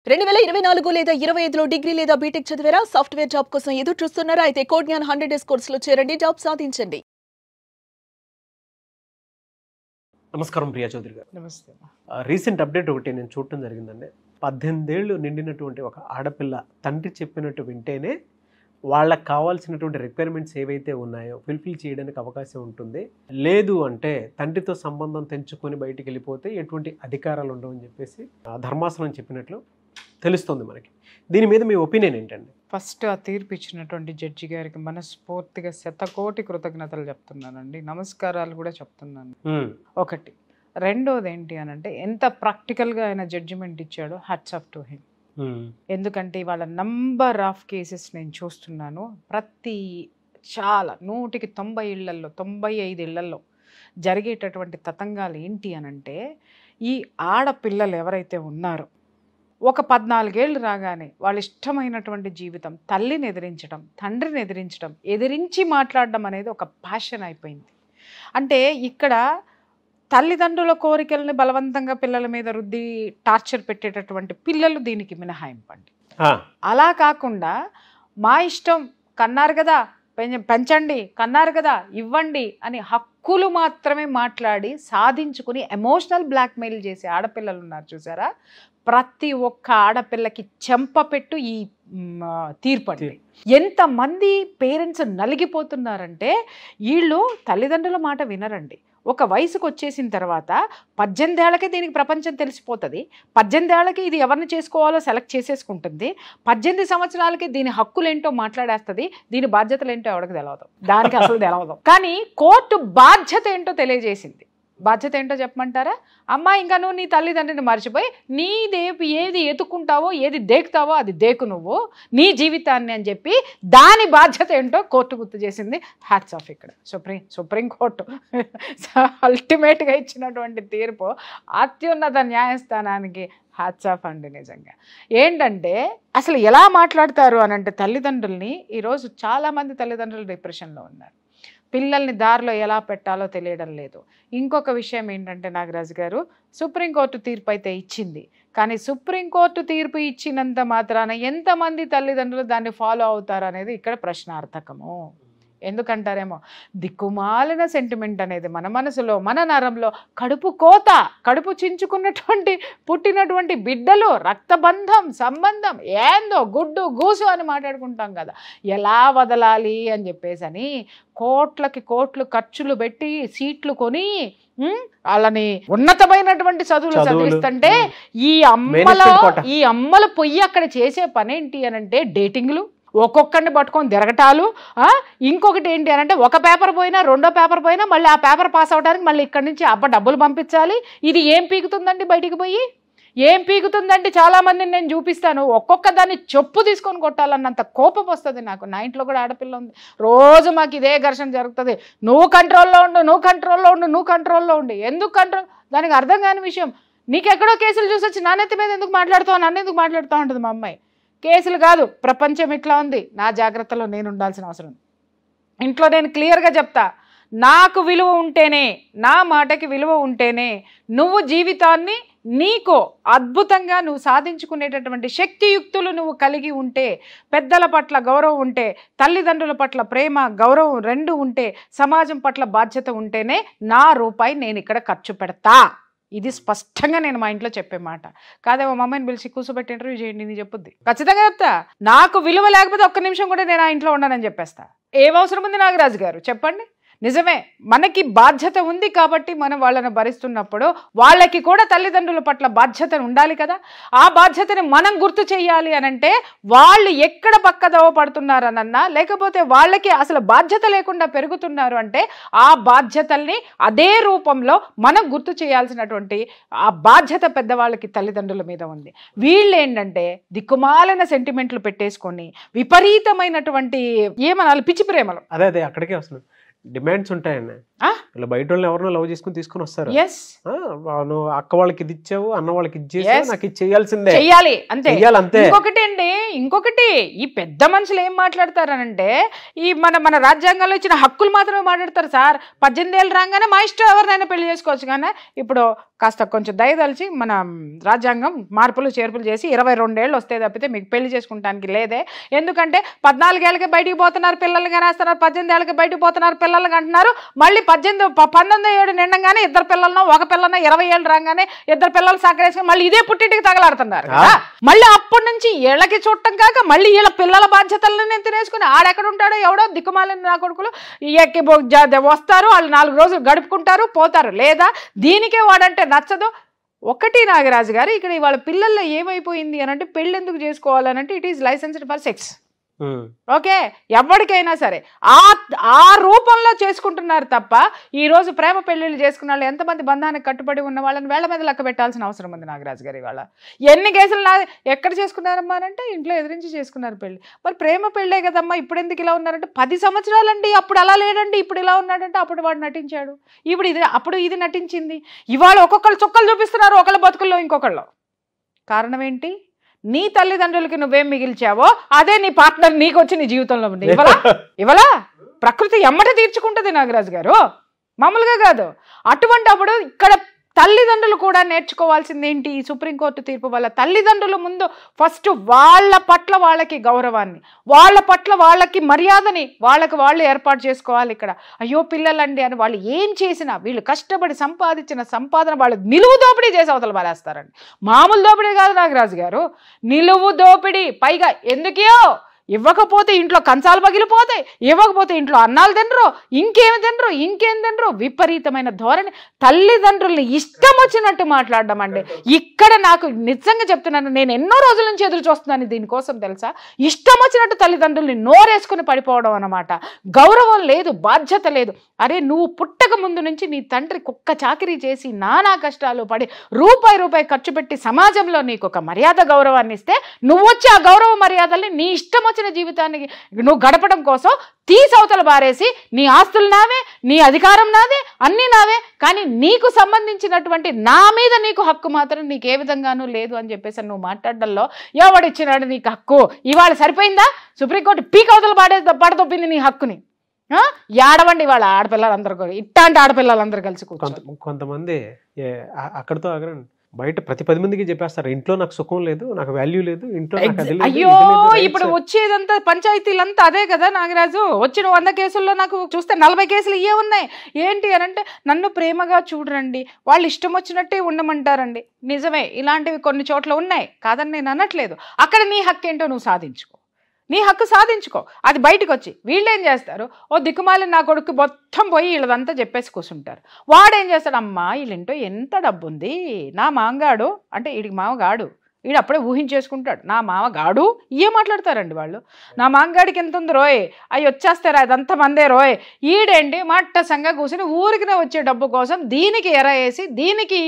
2024 లేదా 25లో డిగ్రీ లేదా బీటెక్ చదివారా? సాఫ్ట్వేర్ జాబ్ కోసం ఎదురు చూస్తున్నారా? అయితే కోడ్ జ్ఞాన్ 100 డేస్ కోర్సులో చేరండి, జాబ్ సాధించండి. నమస్కారం ప్రియా చౌదరి గారు. నమస్తే. రీసెంట్ అప్డేట్ ఒకటి నేను చూడటం జరిగిందండి. 18 ఏళ్ళు నిండినటువంటి ఒక ఆడపిల్ల తండ్రి చెప్పినట్టు వింటేనే వాళ్ళకి కావాల్సినటువంటి రిక్వైర్మెంట్స్ ఏవైతే ఉన్నాయో ఫుల్ఫిల్ చేయడానికి అవకాశం ఉంటుంది. లేదు అంటే తండ్రితో సంబంధం తెంచుకొని బయటికి వెళ్ళిపోతే ఎటువంటి అధికారాలు ఉండవని చెప్పేసి ధర్మాసనం చెప్పినట్లు తెలుస్తుంది మనకి. దీని మీద మీ ఒపీనియన్ ఏంటండి? ఫస్ట్ ఆ తీర్పు ఇచ్చినటువంటి జడ్జి గారికి మనస్ఫూర్తిగా శతకోటి కృతజ్ఞతలు చెప్తున్నానండి, నమస్కారాలు కూడా చెప్తున్నాను. ఒకటి. రెండోది ఏంటి అని అంటే, ఎంత ప్రాక్టికల్గా ఆయన జడ్జిమెంట్ ఇచ్చాడో హ్యాట్స్ ఆఫ్ టు హిమ్. ఎందుకంటే ఇవాళ నంబర్ ఆఫ్ కేసెస్ నేను చూస్తున్నాను. చాలా 100కి 90 ఇళ్లల్లో 95 ఇళ్లల్లో జరిగేటటువంటి తతంగాలు ఏంటి అని అంటే, ఈ ఆడపిల్లలు ఎవరైతే ఉన్నారో ఒక 14 ఏళ్ళు రాగానే వాళ్ళ ఇష్టమైనటువంటి జీవితం, తల్లిని ఎదిరించడం, తండ్రిని ఎదిరించడం, ఎదిరించి మాట్లాడడం అనేది ఒక ప్యాషన్ అయిపోయింది. అంటే ఇక్కడ తల్లిదండ్రుల కోరికల్ని బలవంతంగా పిల్లల మీద రుద్ది టార్చర్ పెట్టేటటువంటి పిల్లలు దీనికి మినహాయింపండి. అలా కాకుండా మా ఇష్టం, కన్నారు కదా పెంచండి, కన్నారు కదా ఇవ్వండి అని హక్కులు మాత్రమే మాట్లాడి సాధించుకుని ఎమోషనల్ బ్లాక్మెయిల్ చేసే ఆడపిల్లలు ఉన్నారు చూసారా? ప్రతి ఒక్క ఆడపిల్లకి చెంపపెట్టు ఈ తీర్పు అండి. ఎంతమంది పేరెంట్స్ నలిగిపోతున్నారంటే, వీళ్ళు తల్లిదండ్రుల మాట వినరండి. ఒక వయసుకు వచ్చేసిన తర్వాత 18 ఏళ్ళకే దీనికి ప్రపంచం తెలిసిపోతుంది. 18 ఏళ్ళకి ఇది ఎవరిని చేసుకోవాలో సెలెక్ట్ చేసేసుకుంటుంది. 18 సంవత్సరాలకి దీని హక్కులేంటో మాట్లాడేస్తుంది. దీని బాధ్యతలు ఏంటో ఎవరికి తెలవదు, దానికి అసలు తెలవదు. కానీ కోర్టు బాధ్యత ఏంటో తెలియజేసింది. బాధ్యత ఏంటో చెప్పమంటారా? అమ్మా, ఇంకా నువ్వు నీ తల్లిదండ్రిని మర్చిపోయి ఏది ఎత్తుకుంటావో, ఏది దేకుతావో అది దేకు నువ్వు, నీ జీవితాన్ని అని చెప్పి దాని బాధ్యత ఏంటో కోర్టు గుర్తు చేసింది. Hats off. ఇక్కడ సుప్రీంకోర్టు అల్టిమేట్గా ఇచ్చినటువంటి తీర్పు అత్యున్నత న్యాయస్థానానికి హ్యాట్స్ ఆఫ్ అండి. నిజంగా ఏంటంటే అసలు ఎలా మాట్లాడతారు అని అంటే, తల్లిదండ్రుల్ని ఈరోజు చాలామంది తల్లిదండ్రులు డిప్రెషన్లో ఉన్నారు. పిల్లల్ని దారిలో ఎలా పెట్టాలో తెలియడం లేదు. ఇంకొక విషయం ఏంటంటే, నాగరాజు గారు, సుప్రీంకోర్టు తీర్పు అయితే ఇచ్చింది, కానీ సుప్రీంకోర్టు తీర్పు ఇచ్చినంత మాత్రాన ఎంతమంది తల్లిదండ్రులు దాన్ని ఫాలో అవుతారు అనేది ఇక్కడ ప్రశ్నార్థకము. ఎందుకంటారేమో, దిక్కుమాలిన సెంటిమెంట్ అనేది మన మనసులో, మన నరంలో కడుపు చించుకున్నటువంటి పుట్టినటువంటి బిడ్డలు, రక్తబంధం, సంబంధం ఏందో గుడ్డు గూసు అని మాట్లాడుకుంటాం కదా, ఎలా వదలాలి అని చెప్పేసి కోట్లకి కోట్లు ఖర్చులు పెట్టి సీట్లు కొని వాళ్ళని ఉన్నతమైనటువంటి చదువులు చదివిస్తుంటే ఈ అమ్మల పొయ్యి అక్కడ చేసే పని ఏంటి అని అంటే, డేటింగ్లు, ఒక్కొక్కరిని పట్టుకొని తిరగటాలు. ఇంకొకటి ఏంటి అని అంటే, ఒక పేపర్ పోయినా రెండో పేపర్ పోయినా మళ్ళీ ఆ పేపర్ పాస్ అవడానికి మళ్ళీ ఇక్కడి నుంచి డబ్బులు పంపించాలి. ఇది ఏం పీకుతుందండి? బయటికి పోయి ఏం పీకుతుందండి? చాలామందిని నేను చూపిస్తాను, ఒక్కొక్క దాన్ని చెప్పు తీసుకొని కొట్టాలన్నంత కోపం వస్తుంది నాకు. నా ఇంట్లో కూడా ఆడపిల్ల ఉంది, రోజు మాకు ఇదే ఘర్షణ జరుగుతుంది. నువ్వు కంట్రోల్లో ఉండు. ఎందుకు కంట్రోల్? దానికి అర్థం కాని విషయం. నీకెక్కడో కేసులు చూసొచ్చి నాన్నెత్తి మీద ఎందుకు మాట్లాడుతావు, నన్ను ఎందుకు మాట్లాడుతూ ఉంటుంది మా అమ్మాయి. కేసులు కాదు, ప్రపంచం ఇట్లా ఉంది, నా జాగ్రత్తలో నేను ఉండాల్సిన అవసరం. ఇంట్లో నేను క్లియర్గా చెప్తా, నాకు విలువ ఉంటేనే, నా మాటకి విలువ ఉంటేనే నువ్వు జీవితాన్ని నీకు అద్భుతంగా నువ్వు సాధించుకునేటటువంటి శక్తియుక్తులు నువ్వు కలిగి ఉంటే, పెద్దల పట్ల గౌరవం ఉంటే, తల్లిదండ్రుల పట్ల ప్రేమ గౌరవం రెండు ఉంటే, సమాజం పట్ల బాధ్యత ఉంటేనే నా రూపాయి నేను ఇక్కడ ఖర్చు పెడతా. ఇది స్పష్టంగా నేను మా ఇంట్లో చెప్పే మాట. కాదేమో మా అమ్మాయిని పిలిచి కూర్చోబెట్టి ఇంటర్వ్యూ చేయండి, నేను చెప్పుద్ది. ఖచ్చితంగా చెప్తా. నాకు విలువ లేకపోతే ఒక్క నిమిషం కూడా నేను ఆ ఇంట్లో ఉన్నానని చెప్పేస్తా. ఏం అవసరం ఉంది నాగరాజు గారు చెప్పండి? నిజమే, మనకి బాధ్యత ఉంది కాబట్టి మనం వాళ్ళని భరిస్తున్నప్పుడు వాళ్ళకి కూడా తల్లిదండ్రుల పట్ల బాధ్యత ఉండాలి కదా. ఆ బాధ్యతని మనం గుర్తు చేయాలి అనంటే, వాళ్ళు ఎక్కడ పక్కదోవ పడుతున్నారనన్నా, లేకపోతే వాళ్ళకి అసలు బాధ్యత లేకుండా పెరుగుతున్నారు అంటే, ఆ బాధ్యతల్ని అదే రూపంలో మనం గుర్తు చేయాల్సినటువంటి ఆ బాధ్యత పెద్దవాళ్ళకి, తల్లిదండ్రుల మీద ఉంది. వీళ్ళు ఏంటంటే దిక్కుమాలిన సెంటిమెంట్లు పెట్టేసుకొని విపరీతమైనటువంటి ఏమనాలి, పిచ్చి ప్రేమలు. అదే అక్కడికే వస్తుంది. డిమాండ్స్ ఉంటాయండి. ఇలా బయట వాళ్ళని ఎవరినో లవ్ చేసుకుని తీసుకుని వస్తారు. ఎస్, నువ్వు అక్క వాళ్ళకి ఇది ఇచ్చావు, అన్న వాళ్ళకి ఇది చేసావు, నాకు ఇది చేయాల్సిందే, చెయ్యాలి అంతే. అంతే. ఇంకొకటి ఈ పెద్ద మనుషులు ఏం మాట్లాడతారనంటే ఈ మన రాజ్యాంగంలో ఇచ్చిన హక్కులు మాత్రమే మాట్లాడతారు సార్. 18 ఏళ్ళు రాగానే మా ఇష్టం ఎవరినైనా పెళ్లి చేసుకోవచ్చు. కానీ ఇప్పుడు కాస్త కొంచెం దయదలిచి మన రాజ్యాంగం మార్పులు చేర్పులు చేసి 22 ఏళ్ళు వస్తే తప్పితే మీకు పెళ్లి చేసుకుంటానికి లేదే. ఎందుకంటే 14 ఏళ్ళకి బయటికి పోతున్నారు పిల్లలు కానేస్తున్నారు, 18 ఏళ్ళకి బయటికి పోతున్నారు పిల్లలు అంటున్నారు. మళ్ళీ 19 ఏళ్ళు నిండగానే 2 పిల్లలను, ఒక పిల్లన 20 ఏళ్ళు రాగానే 2 పిల్లలు సక్కరేసుకుని మళ్ళీ ఇదే పుట్టింటికి తగలాడుతున్నారు కదా. మళ్ళీ అప్పటి నుంచి వీళ్ళకి చూడటం కాక మళ్ళీ వీళ్ళ పిల్లల బాధ్యతలను తినేసుకుని ఆడెక్కడ ఉంటాడో ఎవడో దిక్కుమాలని నా కొడుకులు ఎక్కి వస్తారు, వాళ్ళు 4 రోజులు గడుపుకుంటారు, పోతారు. లేదా దీనికే వాడంటే నచ్చదు. ఒకటి నాగరాజు గారు, ఇక్కడ ఇవాళ పిల్లల్లో ఏమైపోయింది అని అంటే పెళ్ళి ఎందుకు చేసుకోవాలనంటే it is licensed for sex. Okay, ఎవరికైనా సరే ఆ రూపంలో చేసుకుంటున్నారు తప్ప ఈరోజు ప్రేమ పెళ్లిళ్ళు చేసుకున్న వాళ్ళు ఎంతమంది బంధానికి కట్టుబడి ఉన్న వాళ్ళని వేళ్ల మీద లెక్క పెట్టాల్సిన అవసరం ఉంది నాగరాజు గారి. ఇవాళ ఎన్ని కేసులు ఎక్కడ చేసుకున్నారమ్మా అంటే ఇంట్లో ఎదిరించి చేసుకున్నారు పెళ్లి. మరి ప్రేమ పెళ్ళే కదమ్మా, ఇప్పుడు ఎందుకు ఇలా ఉన్నారంటే 10 సంవత్సరాలండి, అప్పుడు అలా లేడండి, ఇప్పుడు ఇలా ఉన్నాడంటే అప్పుడు వాడు నటించాడు, అప్పుడు ఇది నటించింది. ఇవాళ ఒక్కొక్కళ్ళు చుక్కలు చూపిస్తున్నారు ఒకళ్ళ బతుకుల్లో ఇంకొకళ్ళు. కారణం ఏంటి? నీ తల్లిదండ్రులకి నువ్వేం మిగిల్చావో అదే నీ పార్ట్నర్ నీకు వచ్చి నీ జీవితంలో ఉంది. ఇవాళ ప్రకృతి ఎమ్మట తీర్చుకుంటుంది నాగరాజు గారు, మామూలుగా కాదు. అటువంటప్పుడు ఇక్కడ తల్లిదండ్రులు కూడా నేర్చుకోవాల్సింది ఏంటి? ఈ సుప్రీంకోర్టు తీర్పు వల్ల తల్లిదండ్రుల ముందు ఫస్ట్ వాళ్ళ పట్ల వాళ్ళకి గౌరవాన్ని, వాళ్ళ పట్ల వాళ్ళకి మర్యాదని వాళ్ళు ఏర్పాటు చేసుకోవాలి. ఇక్కడ అయ్యో పిల్లలండి అని వాళ్ళు ఏం చేసినా వీళ్ళు కష్టపడి సంపాదించిన సంపాదన వాళ్ళు నిలువు దోపిడీ చేసి అవతల పారేస్తారండి. మామూలు దోపిడీ కాదు నాగరాజు గారు, నిలువు దోపిడీ. పైగా ఎందుకో ఇవ్వకపోతే ఇంట్లో కంచాలు పగిలిపోతాయి, ఇవ్వకపోతే ఇంట్లో అన్నాలు తినరు, ఇంకేం తినరు. విపరీతమైన ధోరణి. తల్లిదండ్రుల్ని ఇష్టం వచ్చినట్టు మాట్లాడడం అండి. ఇక్కడ నాకు నిజంగా చెప్తున్నాను, నేను ఎన్నో రోజుల నుంచి ఎదురు చూస్తున్నాను దీనికోసం తెలుసా. ఇష్టం వచ్చినట్టు తల్లిదండ్రుల్ని నోరేసుకుని పడిపోవడం అన్నమాట. గౌరవం లేదు, బాధ్యత లేదు. అరే నువ్వు పుట్టక ముందు నుంచి నీ తండ్రి కుక్క చాకిరీ చేసి నానా కష్టాలు పడి రూపాయి ఖర్చు పెట్టి సమాజంలో నీకు ఒక మర్యాద గౌరవాన్ని ఇస్తే నువ్వు వచ్చి ఆ గౌరవ మర్యాదల్ని నీ ఇష్టం వచ్చిన జీవితానికి నువ్వు గడపడం కోసం తీసవతల బారేసి నీ ఆస్తులు నావే, నీ అధికారం నాదే, అన్నీ నావే, కానీ నీకు సంబంధించినటువంటి నా మీద నీకు హక్కు మాత్రం నీకు ఏ విధంగానూ లేదు అని చెప్పేసి నువ్వు మాట్లాడడంలో ఎవడిచ్చినాడు నీకు హక్కు? ఇవాళ సరిపోయిందా? సుప్రీంకోర్టు పీకవతల పడదొప్పింది నీ హక్కుని. ఏడవండి వాళ్ళ ఆడపిల్లలందరూ, ఇట్లాంటి ఆడపిల్లలందరూ కలిసి కొంతమంది అక్కడితో ఆగరండి, బయట ప్రతి 10 మందికి చెప్పేస్తారు ఇంట్లో నాకు సుఖం లేదు, నాకు వాల్యూ లేదు, ఇంట్లో. అయ్యో ఇప్పుడు వచ్చేదంతా పంచాయతీలంతా అదే కదా నాగరాజు. వచ్చిన 100 కేసుల్లో నాకు చూస్తే 40 కేసులు ఇవే ఉన్నాయి. ఏంటి అని అంటే నన్ను ప్రేమగా చూడరండి, వాళ్ళు ఇష్టం వచ్చినట్టే ఉండమంటారండి. నిజమే, ఇలాంటివి కొన్ని చోట్ల ఉన్నాయి, కాదని నేను అనట్లేదు. అక్కడ నీ హక్కు ఏంటో నువ్వు సాధించుకో, నీ హక్కు సాధించుకో. అది బయటకు వచ్చి వీళ్ళు ఏం చేస్తారు, ఓ దిక్కుమాలి నా కొడుకు మొత్తం పోయి వీళ్ళదంతా చెప్పేసి కూర్చుంటారు. వాడేం చేస్తాడు, అమ్మా వీళ్ళింటో ఎంత డబ్బు ఉంది, నా మామగాడు అంటే వీడికి మామగాడు, వీడు అప్పుడే ఊహించేసుకుంటాడు నా మామగాడు. ఇవే మాట్లాడతారండి వాళ్ళు. నా మామగాడికి ఎంత ఉంది రోయ్, అవి వచ్చేస్తారా అదంతా మందే రోయ్. ఈడేంటి మట్టసంగా కూర్చుని ఊరికినే వచ్చే డబ్బు కోసం దీనికి ఎర వేసి దీనికి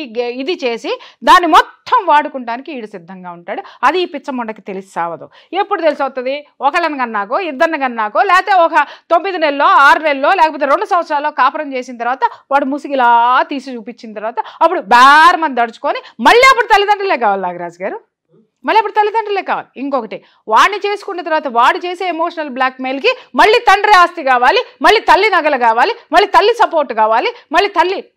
ఇది చేసి దాన్ని మొత్తం వాడుకుంటానికి ఈడు సిద్ధంగా ఉంటాడు. అది ఈ పిచ్చముండకి తెలిసి సావదు. ఎప్పుడు తెలిసి వస్తుంది? ఒకళ్ళని కన్నాకో, ఇద్దరిని కన్నాకో, లేకపోతే ఒక 9 నెలలో 6 నెలలో లేకపోతే 2 సంవత్సరాల్లో కాపురం చేసిన తర్వాత వాడు ముసిగిలా తీసి చూపించిన తర్వాత అప్పుడు మంది దడుచుకొని మళ్ళీ అప్పుడు తల్లిదండ్రులే కావాలి నాగరాజు గారు, మళ్ళీ అప్పుడు తల్లిదండ్రులే కావాలి. ఇంకొకటి, వాడిని చేసుకున్న తర్వాత వాడు చేసే ఎమోషనల్ బ్లాక్మెయిల్కి మళ్ళీ తండ్రి ఆస్తి కావాలి, మళ్ళీ తల్లి నగలు కావాలి, మళ్ళీ తల్లి సపోర్ట్ కావాలి, మళ్ళీ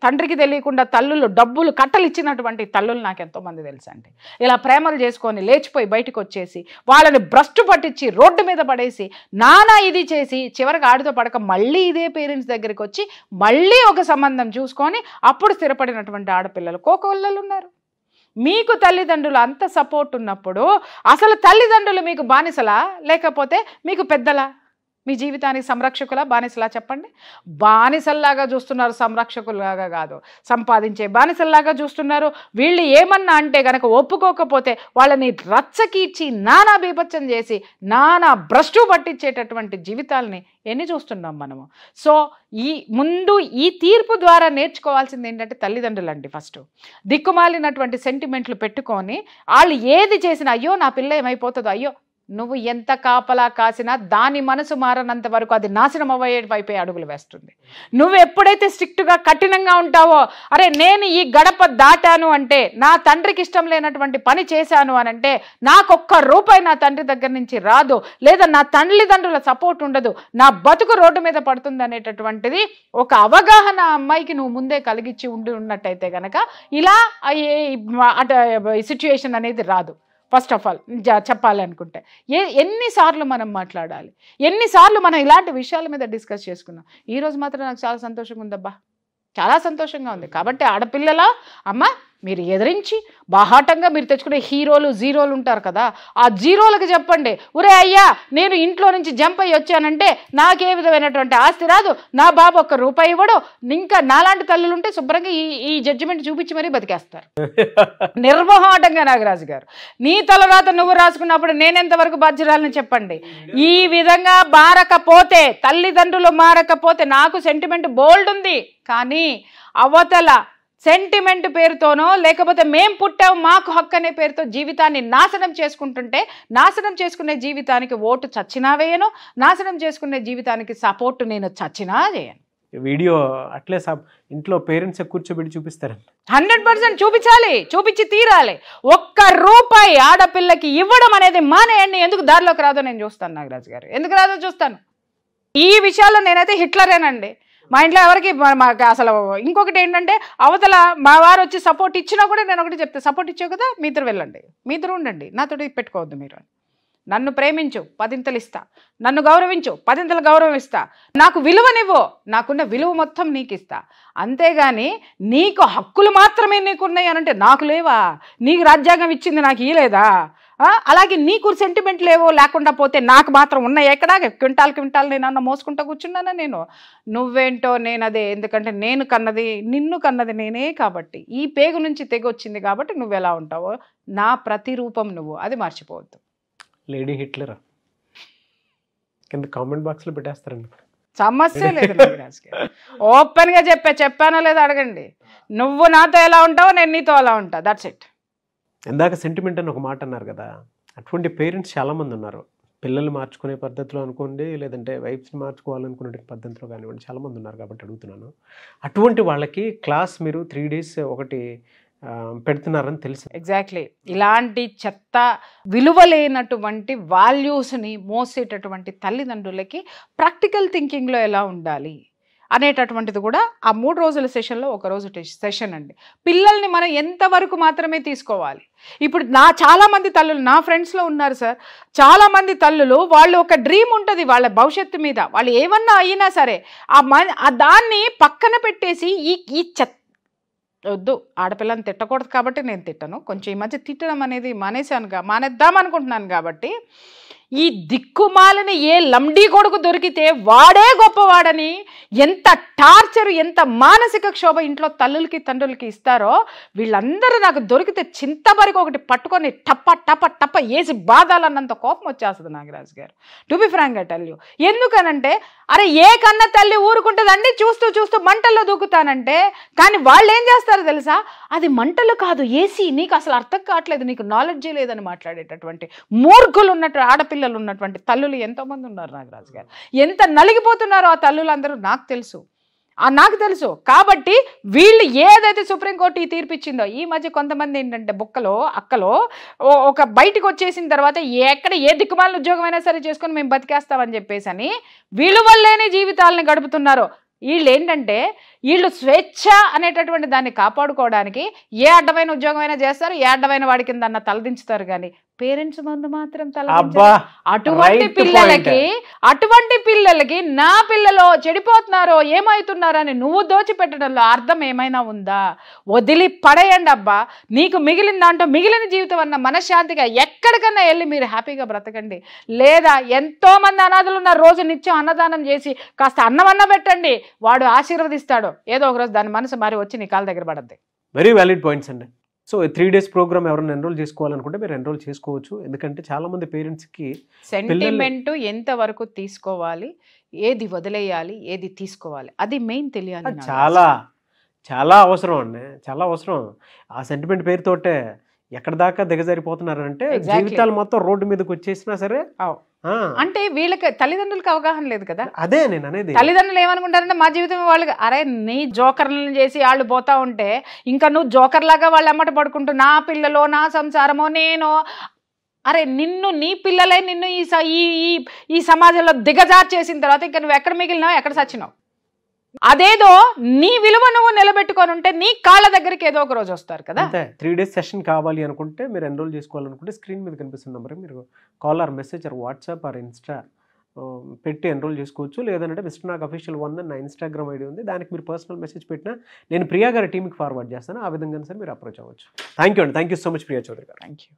తండ్రికి తెలియకుండా తల్లులు డబ్బులు కట్టలు ఇచ్చినటువంటి తల్లులు నాకు ఎంతోమంది తెలుసు అండి. ఇలా ప్రేమలు చేసుకొని లేచిపోయి బయటకు వచ్చేసి వాళ్ళని భ్రష్టు పట్టించి రోడ్డు మీద పడేసి నానా ఇది చేసి చివరికి ఆడితో పడక మళ్ళీ ఇదే పేరెంట్స్ దగ్గరికి వచ్చి మళ్ళీ ఒక సంబంధం చూసుకొని అప్పుడు స్థిరపడినటువంటి ఆడపిల్లలు కోకొల్లలు ఉన్నారు. మీకు తల్లిదండ్రులు అంత సపోర్ట్ ఉన్నప్పుడు అసలు తల్లిదండ్రులు మీకు బానిసలా లేకపోతే మీకు పెద్దలా? మీ జీవితానికి సంరక్షకులా బానిసలా చెప్పండి? బానిసల్లాగా చూస్తున్నారు, సంరక్షకులాగా కాదు. సంపాదించే బానిసల్లాగా చూస్తున్నారు. వీళ్ళు ఏమన్నా అంటే కనుక ఒప్పుకోకపోతే వాళ్ళని రచ్చకీడ్చి నానా బీభత్సం చేసి నానా భ్రష్టు పట్టించేటటువంటి జీవితాలని ఎన్ని చూస్తున్నాం మనము. సో ఈ తీర్పు ద్వారా నేర్చుకోవాల్సింది ఏంటంటే తల్లిదండ్రులు అండి. ఫస్ట్ దిక్కుమాలినటువంటి సెంటిమెంట్లు పెట్టుకొని వాళ్ళు ఏది చేసినా అయ్యో నా పిల్ల ఏమైపోతుందో, అయ్యో నువ్వు ఎంత కాపలా కాసినా దాని మనసు మారనంత వరకు అది నాశనం అయ్యే వైపే అడుగులు వేస్తుంది. నువ్వు ఎప్పుడైతే స్ట్రిక్ట్గా కఠినంగా ఉంటావో, అరే నేను ఈ గడప దాటాను అంటే, నా తండ్రికి ఇష్టం లేనటువంటి పని చేశాను అని అంటే, నాకు ఒక్క రూపాయి నా తండ్రి దగ్గర నుంచి రాదు, లేదా నా తల్లిదండ్రుల సపోర్ట్ ఉండదు, నా బతుకు రోడ్డు మీద పడుతుంది అనేటటువంటిది ఒక అవగాహన అమ్మాయికి నువ్వు ముందే కలిగించి ఉన్నట్టయితే కనుక ఇలా సిచ్యుయేషన్ అనేది రాదు. ఫస్ట్ ఆఫ్ ఆల్ చెప్పాలి అనుకుంటే ఎన్నిసార్లు మనం మాట్లాడాలి, ఎన్నిసార్లు మనం ఇలాంటి విషయాల మీద డిస్కస్ చేసుకున్నాం. ఈరోజు మాత్రం నాకు చాలా సంతోషంగా ఉందబ్బా, చాలా సంతోషంగా ఉంది. కాబట్టి ఆడపిల్లల అమ్మ మీరు ఎదిరించి బాహాటంగా మీరు తెచ్చుకునే హీరోలు జీరోలు ఉంటారు కదా, ఆ జీరోలకు చెప్పండి, ఒరే అయ్యా నేను ఇంట్లో నుంచి జంప్ అయ్యి వచ్చానంటే నాకే విధమైనటువంటి ఆస్తి రాదు, నా బాబు ఒక్క రూపాయి ఇవ్వడు, ఇంకా నాలాంటి తల్లులు ఉంటే శుభ్రంగా ఈ జడ్జిమెంట్ చూపించి మరీ బతికేస్తారు నిర్మోహాటంగా. నాగరాజు గారు నీ తలరాత నువ్వు రాసుకున్నప్పుడు నేనెంతవరకు బాధ్యురాలని చెప్పండి. ఈ విధంగా మారకపోతే, తల్లిదండ్రులు మారకపోతే, నాకు సెంటిమెంట్ బోల్డ్ ఉంది కానీ అవతల సెంటిమెంట్ పేరుతోనో లేకపోతే మేం పుట్టావు మాకు హక్కు అనే పేరుతో జీవితాన్ని నాశనం చేసుకుంటుంటే, నాశనం చేసుకునే జీవితానికి ఓటు చచ్చినా వేయను, నాశనం చేసుకునే జీవితానికి సపోర్ట్ నేను చచ్చినా చేయను. వీడియో అట్లే ఇంట్లో పేరెంట్స్ కూర్చోబెట్టి చూపిస్తారు. 100% చూపించాలి, చూపించి తీరాలి. ఒక్క రూపాయి ఆడపిల్లకి ఇవ్వడం అనేది మానేయండి. ఎందుకు దారిలోకి రాదో నేను చూస్తాను నాగరాజు గారు, ఎందుకు రాదో చూస్తాను. ఈ విషయాల్లో నేనైతే హిట్లరేనండి. మా ఇంట్లో ఎవరికి అసలు ఇంకొకటి ఏంటంటే, అవతల మా వారు వచ్చి సపోర్ట్ ఇచ్చినా కూడా నేను ఒకటి చెప్తే, సపోర్ట్ ఇచ్చావు కదా మీ ఇద్దరు వెళ్ళండి, మీ ఇద్దరు ఉండండి, నాతోటి పెట్టుకోవద్దు మీరు. నన్ను ప్రేమించు 10 ఇస్తా, నన్ను గౌరవించు 10 గౌరవం ఇస్తా, నాకు విలువనివ్వు, నాకున్న విలువ మొత్తం నీకు ఇస్తా. అంతేగాని నీకు హక్కులు మాత్రమే నీకున్నాయి అనంటే, నాకు లేవా, నీకు రాజ్యాంగం ఇచ్చింది నాకు ఇయ్యలేదా, అలాగే నీకు సెంటిమెంట్ లేవో లేకుండా పోతే నాకు మాత్రం ఉన్నాయి ఎక్కడ, క్వింటాల్ నేను అన్న మోసుకుంటా కూర్చున్నానా నేను, నువ్వేంటో నేను అదే. ఎందుకంటే నేను కన్నది నిన్ను కన్నది నేనే కాబట్టి, ఈ పేగు నుంచి తెగొచ్చింది కాబట్టి నువ్వు ఎలా ఉంటావో నా ప్రతిరూపం నువ్వు, అది మర్చిపోవద్దు. లేడీ హిట్లర్ కింద కామెంట్ బాక్స్లో పెట్టేస్తారండి. సమస్య లేదు ఓపెన్గా చెప్పానో లేదో అడగండి. నువ్వు నాతో ఎలా ఉంటావో నేను నీతో అలా ఉంటా, దట్స్ ఇట్. ఇందాక సెంటిమెంట్ అని ఒక మాట అన్నారు కదా, అటువంటి పేరెంట్స్ చాలామంది ఉన్నారు. పిల్లలు మార్చుకునే పద్ధతిలో అనుకోండి, లేదంటే వైఫ్స్ని మార్చుకోవాలనుకునే పద్ధతిలో కానివ్వండి, చాలామంది ఉన్నారు కాబట్టి అడుగుతున్నాను. అటువంటి వాళ్ళకి క్లాస్ మీరు 3 days ఒకటి పెడుతున్నారని తెలుసు. ఎగ్జాక్ట్లీ. ఇలాంటి చెత్త విలువలేనటువంటి వాల్యూస్ని మోసేటటువంటి తల్లిదండ్రులకి ప్రాక్టికల్ థింకింగ్లో ఎలా ఉండాలి అనేటటువంటిది కూడా ఆ 3 రోజుల సెషన్లో ఒక రోజు సెషన్ అండి. పిల్లల్ని మనం ఎంతవరకు మాత్రమే తీసుకోవాలి. ఇప్పుడు చాలామంది తల్లులు నా ఫ్రెండ్స్లో ఉన్నారు సార్, చాలామంది తల్లులు వాళ్ళు ఒక డ్రీమ్ ఉంటుంది వాళ్ళ భవిష్యత్తు మీద, వాళ్ళు ఏమన్నా అయినా సరే దాన్ని పక్కన పెట్టేసి ఈ చెత్త వద్దు, ఆడపిల్లని తిట్టకూడదు కాబట్టి నేను తిట్టను, కొంచెం ఈ మధ్య తిట్టడం అనేది మానేద్దాం అనుకుంటున్నాను. కాబట్టి ఈ దిక్కుమాలని ఏ లంబడీ కొడుకు దొరికితే వాడే గొప్పవాడని ఎంత టార్చర్, ఎంత మానసిక క్షోభ ఇంట్లో తల్లులకి తండ్రులకి ఇస్తారో, వీళ్ళందరూ నాకు దొరికితే చింతబరికి ఒకటి పట్టుకొని టప్ప వేసి బాధాలన్నంత కోపం వచ్చేస్తుంది నాగరాజు గారు. To be frank I tell you. ఎందుకనంటే, అరే ఏ కన్న తల్లి ఊరుకుంటుందండి చూస్తూ మంటల్లో దూకుతానంటే, కానీ వాళ్ళు ఏం చేస్తారో తెలుసా, అది మంటలు కాదు ఏసీ, నీకు అసలు అర్థం కావట్లేదు, నీకు నాలెడ్జే లేదని మాట్లాడేటటువంటి మూర్ఖులు ఉన్నట్టు ఆడపిల్లలు ఉన్నటువంటి తల్లులు ఎంతోమంది ఉన్నారు నాగరాజు గారు. ఎంత నలిగిపోతున్నారో ఆ తల్లులందరూ నాకు తెలుసు. కాబట్టి వీళ్ళు ఏదైతే సుప్రీంకోర్టు ఈ తీర్పు ఇచ్చిందో, ఈ మధ్య కొంతమంది ఏంటంటే అక్కలో ఒక బయటకు వచ్చేసిన తర్వాత ఎక్కడ ఏ దిక్కుమాలిన ఉద్యోగం అయినా సరే చేసుకొని మేము బతికేస్తామని చెప్పేసి అని విలువలేని జీవితాలను గడుపుతున్నారు. వీళ్ళు ఏంటంటే, వీళ్ళు స్వేచ్ఛ అనేటటువంటి దాన్ని కాపాడుకోవడానికి ఏ అడ్డమైన ఉద్యోగం అయినా చేస్తారు, ఏ అడ్డమైన వాడి కింద అన్న తలదించుతారు, కానీ పేరెంట్స్ ముందు మాత్రం అటువంటి పిల్లలకి నా పిల్లలు చెడిపోతున్నారో ఏమవుతున్నారో అని నువ్వు దోచిపెట్టడంలో అర్థం ఏమైనా ఉందా? వదిలి పడేయండి అబ్బా. నీకు మిగిలిన దాంట్లో మిగిలిన జీవితం అన్న మనశ్శాంతిగా ఎక్కడికన్నా వెళ్ళి మీరు హ్యాపీగా బ్రతకండి. లేదా ఎంతో మంది అనాథులు ఉన్న రోజు నిత్యం అన్నదానం చేసి కాస్త అన్నమన్న పెట్టండి, వాడు ఆశీర్వదిస్తాడు. ఏదో ఒకరోజు దాని మనసు మారి వచ్చి నీ కాళ్ళ దగ్గర పడద్ది. వెరీ వ్యాలిడ్ పాయింట్స్ అండి. సో 3 days ప్రోగ్రామ్ ఎవరైనా ఎన్రోల్ చేసుకోవాలనుకుంటే మీరు ఎన్రోల్ చేసుకోవచ్చు. ఎందుకంటే చాలా మంది పేరెంట్స్కి సెంటిమెంట్ ఎంతవరకు తీసుకోవాలి, ఏది వదిలేయాలి, ఏది తీసుకోవాలి, అది మెయిన్ తెలియాలి. చాలా అవసరం అండి, చాలా అవసరం. ఆ సెంటిమెంట్ పేరుతోటే ఎక్కడ దాకా దిగజారిపోతున్నారంటే Exactly. జీవితాలు మొత్తం రోడ్డు మీదకి వచ్చేసినా సరే అవు. ఆ, అంటే వీళ్ళకి తల్లిదండ్రులకు అవగాహన లేదు కదా. అదే నేను అనేది. తల్లిదండ్రులు ఏమనుకుంటారంటే మా జీవితం వాళ్ళకి అరే నీ జోకర్లను చేసి వాళ్ళు పోతా ఉంటే ఇంకా నువ్వు జోకర్ లాగా వాళ్ళు ఎమ్మట పడుకుంటూ నా పిల్లలో నా సంసారమో నేను అరే నిన్ను నీ పిల్లలే నిన్ను ఈ సమాజంలో దిగజార్ చేసిన తర్వాత ఇంకా నువ్వు ఎక్కడ మిగిలినావు ఎక్కడ సచ్చినావు. అదేదో నీ విలువ నువ్వు నిలబెట్టుకొని ఉంటే నీ కాళ్ళ దగ్గరికి ఏదో ఒక రోజు వస్తారు కదా. అంతే 3 days సెషన్ కావాలి అనుకుంటే మీరు ఎన్రోల్ చేసుకోవాలనుకుంటే స్క్రీన్ మీద కనిపిస్తున్న నెంబర్ మీరు call or message or WhatsApp or Insta పెట్టి ఎన్రోల్ చేసుకోవచ్చు. లేదంటే మిస్టర్ నాగ్ అఫీషియల్ 1 నా ఇన్స్టాగ్రామ్ ఐడి ఉంది, దానికి మీరు పర్సనల్ మెసేజ్ పెట్టినా నేను ప్రియా గారి టీంకి ఫార్వర్డ్ చేస్తాను. ఆ విధంగా సార్ మీరు అప్రోచ్ అవ్వచ్చు. థ్యాంక్ యూ అండి. Thank you so much Priya Chaudhary garu. Thank you.